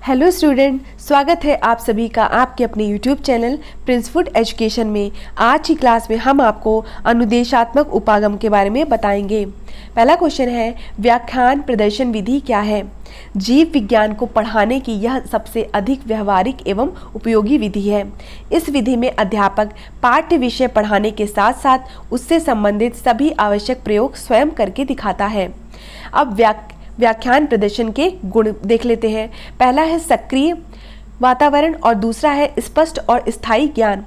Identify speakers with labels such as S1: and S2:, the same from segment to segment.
S1: Hello student, स्वागत है आप सभी का आपके अपने YouTube channel Prince food education में। आज की क्लास में हम आपको अनुदेशात्मक उपागम के बारे में बताएंगे। पहला क्वेश्चन है, व्याख्यान प्रदर्शन विधि क्या है? जीव विज्ञान को पढ़ाने की यह सबसे अधिक व्यवहारिक एवं उपयोगी विधि है। इस विधि में अध्यापक पाठ्य विषय पढ़ाने के साथ साथ उससे संबंधित सभी आवश्यक प्रयोग स्वयं करके दिखाता है। अब व्याख्यान प्रदर्शन के गुण देख लेते हैं। पहला है सक्रिय वातावरण और दूसरा है स्पष्ट और स्थायी ज्ञान।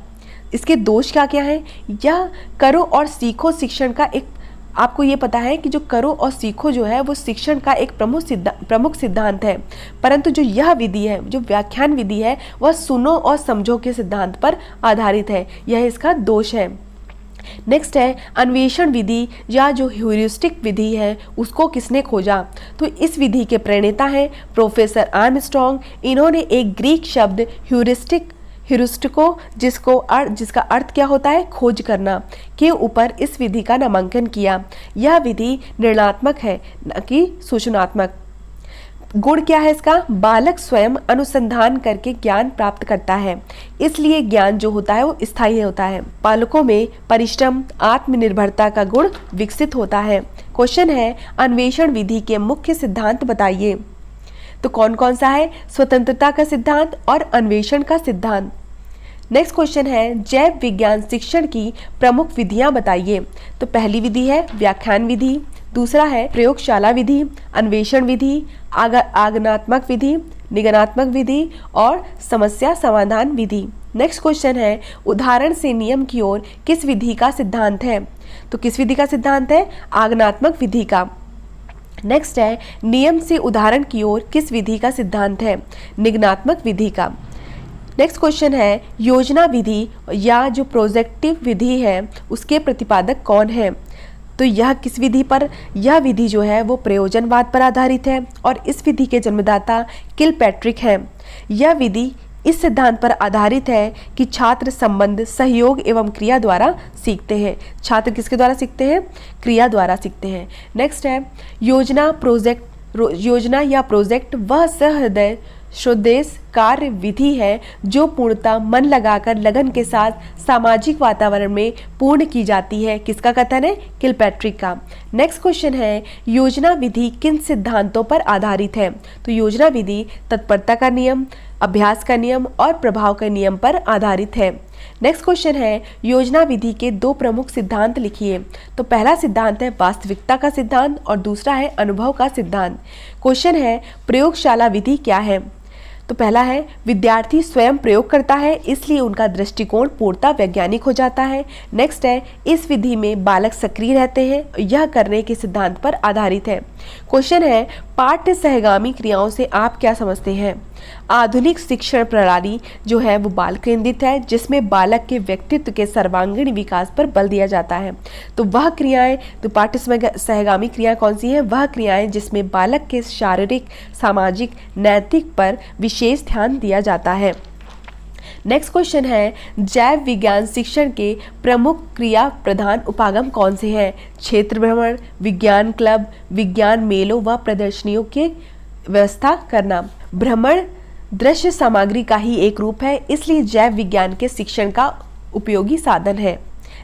S1: इसके दोष क्या क्या हैं? यह करो और सीखो शिक्षण का एक, आपको ये पता है कि जो करो और सीखो जो है वो शिक्षण का एक प्रमुख सिद्धांत है, परंतु जो यह विधि है, जो व्याख्यान विधि है, वह सुनो और समझो के सिद्धांत पर आधारित है। यह इसका दोष है। नेक्स्ट है अन्वेषण विधि या जो ह्यूरिस्टिक विधि है उसको किसने खोजा? तो इस विधि के प्रणेता हैं प्रोफेसर आर्मस्ट्रॉन्ग। इन्होंने एक ग्रीक शब्द ह्यूरिस्टिको जिसका अर्थ क्या होता है? खोज करना, के ऊपर इस विधि का नामांकन किया। यह विधि निर्णयात्मक है न कि सूचनात्मक। गुण क्या है इसका? बालक स्वयं अनुसंधान करके ज्ञान प्राप्त करता है, इसलिए ज्ञान जो होता है वो स्थायी होता है। बालकों में परिश्रम आत्मनिर्भरता का गुण विकसित होता है। क्वेश्चन है, अन्वेषण विधि के मुख्य सिद्धांत बताइए। तो कौन कौन सा है? स्वतंत्रता का सिद्धांत और अन्वेषण का सिद्धांत। नेक्स्ट क्वेश्चन है, जैव विज्ञान शिक्षण की प्रमुख विधियां बताइए। तो पहली विधि है व्याख्यान विधि, दूसरा है प्रयोगशाला विधि, अन्वेषण विधि, आगमनात्मक विधि, निगमनात्मक विधि और समस्या समाधान विधि। नेक्स्ट क्वेश्चन है, उदाहरण से नियम की ओर किस विधि का सिद्धांत है? तो किस विधि का सिद्धांत है? आगमनात्मक विधि का। नेक्स्ट है, नियम से उदाहरण की ओर किस विधि का सिद्धांत है? निगमनात्मक विधि का। नेक्स्ट क्वेश्चन है, योजना विधि या जो प्रोजेक्टिव विधि है उसके प्रतिपादक कौन है? तो यह किस विधि पर? यह विधि जो है वो प्रयोजनवाद पर आधारित है और इस विधि के जन्मदाता किलपैट्रिक है। यह विधि इस सिद्धांत पर आधारित है कि छात्र संबंध, सहयोग एवं क्रिया द्वारा सीखते हैं। छात्र किसके द्वारा सीखते हैं? क्रिया द्वारा सीखते हैं। नेक्स्ट है, योजना या प्रोजेक्ट वह सहृदय स्वदेश कार्य विधि है जो पूर्णतः मन लगाकर लगन के साथ सामाजिक वातावरण में पूर्ण की जाती है। किसका कथन है? किलपैट्रिक का। नेक्स्ट क्वेश्चन है, योजना विधि किन सिद्धांतों पर आधारित है? तो योजना विधि तत्परता का नियम, अभ्यास का नियम और प्रभाव के नियम पर आधारित है। नेक्स्ट क्वेश्चन है, योजना विधि के दो प्रमुख सिद्धांत लिखिए। तो पहला सिद्धांत है वास्तविकता का सिद्धांत और दूसरा है अनुभव का सिद्धांत। क्वेश्चन है, प्रयोगशाला विधि क्या है? तो पहला है, विद्यार्थी स्वयं प्रयोग करता है इसलिए उनका दृष्टिकोण पूर्णतः वैज्ञानिक हो जाता है। नेक्स्ट है, इस विधि में बालक सक्रिय रहते हैं, यह करने के सिद्धांत पर आधारित है। क्वेश्चन है, पाठ्य सहगामी क्रियाओं से आप क्या समझते हैं? आधुनिक शिक्षण प्रणाली जो है वो बाल केंद्रित है, जिसमें बालक के व्यक्तित्व के सर्वांगीण विकास पर बल दिया जाता है। तो वह क्रियाएं, तो पाठ्य सहगामी क्रियाएं कौन सी हैं? वह क्रियाएं जिसमें बालक के शारीरिक, सामाजिक, नैतिक पर विशेष ध्यान दिया जाता है। नेक्स्ट क्वेश्चन है, जैव विज्ञान शिक्षण के प्रमुख क्रिया प्रधान उपागम कौन से हैं? क्षेत्र भ्रमण, विज्ञान क्लब, विज्ञान मेलों व प्रदर्शनियों की व्यवस्था करना। भ्रमण दृश्य सामग्री का ही एक रूप है, इसलिए जैव विज्ञान के शिक्षण का उपयोगी साधन है।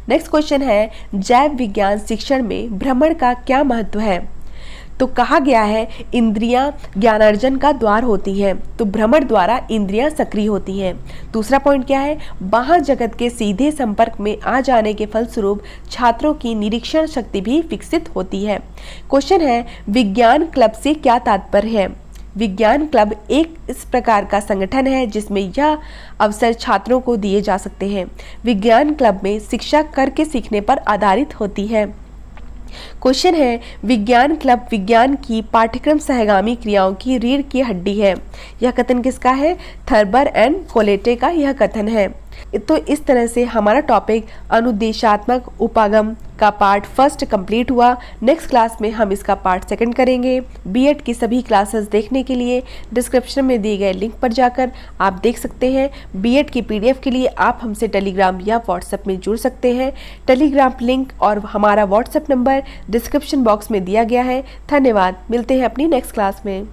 S1: नेक्स्ट क्वेश्चन है, जैव विज्ञान शिक्षण में भ्रमण का क्या महत्व है? तो कहा गया है इंद्रियां ज्ञानार्जन का द्वार होती हैं, तो भ्रमण द्वारा इंद्रियां सक्रिय होती हैं। दूसरा पॉइंट क्या है? बाहर जगत के सीधे संपर्क में आ जाने के फलस्वरूप छात्रों की निरीक्षण शक्ति भी विकसित होती है। क्वेश्चन है, विज्ञान क्लब से क्या तात्पर्य है? विज्ञान क्लब एक इस प्रकार का संगठन है जिसमें यह अवसर छात्रों को दिए जा सकते हैं। विज्ञान क्लब में शिक्षा करके सीखने पर आधारित होती है। क्वेश्चन है, विज्ञान क्लब विज्ञान की पाठ्यक्रम सहगामी क्रियाओं की रीढ़ की हड्डी है। यह कथन किसका है? थर्बर एंड कोलेटे का यह कथन है। तो इस तरह से हमारा टॉपिक अनुदेशात्मक उपागम का पार्ट फर्स्ट कंप्लीट हुआ। नेक्स्ट क्लास में हम इसका पार्ट सेकंड करेंगे। बीएड की सभी क्लासेस देखने के लिए डिस्क्रिप्शन में दिए गए लिंक पर जाकर आप देख सकते हैं। बीएड की पीडीएफ के लिए आप हमसे टेलीग्राम या व्हाट्सएप में जुड़ सकते हैं। टेलीग्राम लिंक और हमारा व्हाट्सएप नंबर डिस्क्रिप्शन बॉक्स में दिया गया है। धन्यवाद, मिलते हैं अपनी नेक्स्ट क्लास में।